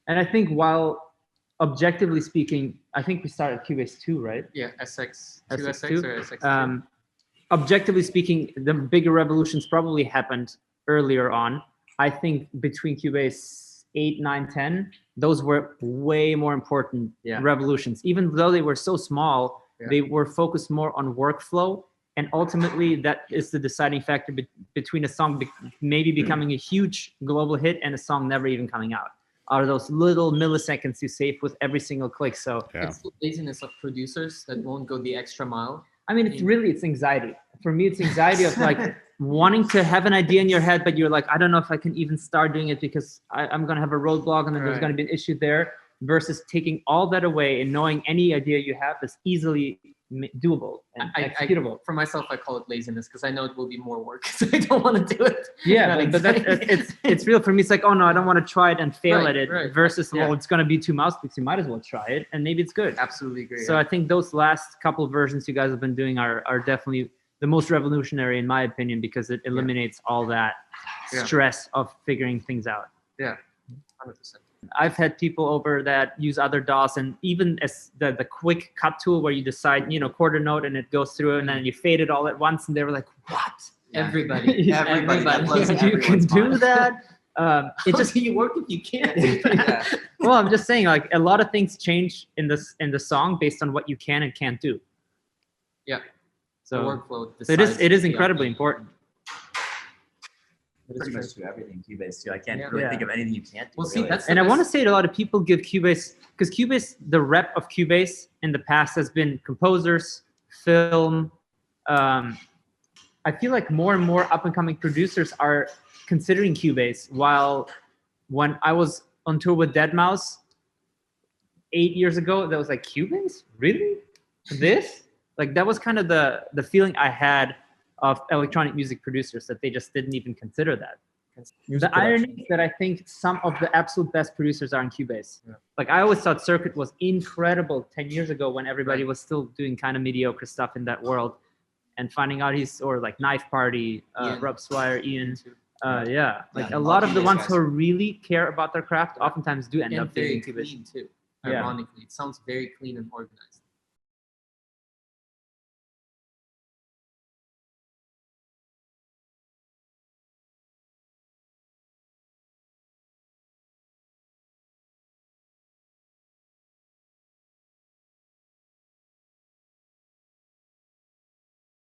And I think while objectively speaking, I think we started Cubase 2, right? Yeah, SX2 SX2. or SX3. Objectively speaking, the bigger revolutions probably happened earlier on. I think between Cubase 8, 9, 10, those were way more important revolutions. Even though they were so small, they were focused more on workflow. And ultimately, that is the deciding factor between a song maybe becoming a huge global hit and a song never even coming out. Are those little milliseconds you save with every single click. So it's the laziness of producers that won't go the extra mile. I mean, it's anxiety. For me, it's anxiety of like wanting to have an idea in your head, but you're like, I don't know if I can even start doing it because I'm going to have a roadblock and then there's going to be an issue there, versus taking all that away and knowing any idea you have is easily doable and executable. For myself, I call it laziness because I know it will be more work, so I don't want to do it. Yeah, but it's real for me. It's like, oh no, I don't want to try it and fail at it. Versus, well, it's going to be too mouthpiece. You might as well try it, and maybe it's good. Absolutely agree. So I think those last couple of versions you guys have been doing are definitely the most revolutionary in my opinion, because it eliminates all that stress of figuring things out. Yeah, 100%. I've had people over that use other DAWs, and even as the quick cut tool where you decide, quarter note and it goes through and then you fade it all at once, and they were like, what? Everybody. You can do that? It just you work if you can't. Well, I'm just saying, like, a lot of things change in the song based on what you can and can't do. Yeah. So the workflow. It is incredibly important. Pretty much do everything Cubase too. I can't really think of anything you can't do. Well, see, really. And I want to say a lot of people give Cubase, because Cubase, the rep of Cubase in the past has been composers, film. I feel like more and more up and coming producers are considering Cubase. While when I was on tour with Deadmau5 8 years ago, that was like, Cubase? Really? This? Like, that was kind of the feeling I had of electronic music producers, that they just didn't even consider that. The irony is that I think some of the absolute best producers are in Cubase. Yeah. Like, I always thought Circuit was incredible 10 years ago when everybody was still doing kind of mediocre stuff in that world, and finding out or like Knife Party, Rob Swire, Ian. A lot of the ones who really care about their craft oftentimes do end up doing Cubase. Clean too. Ironically, it sounds very clean and organized.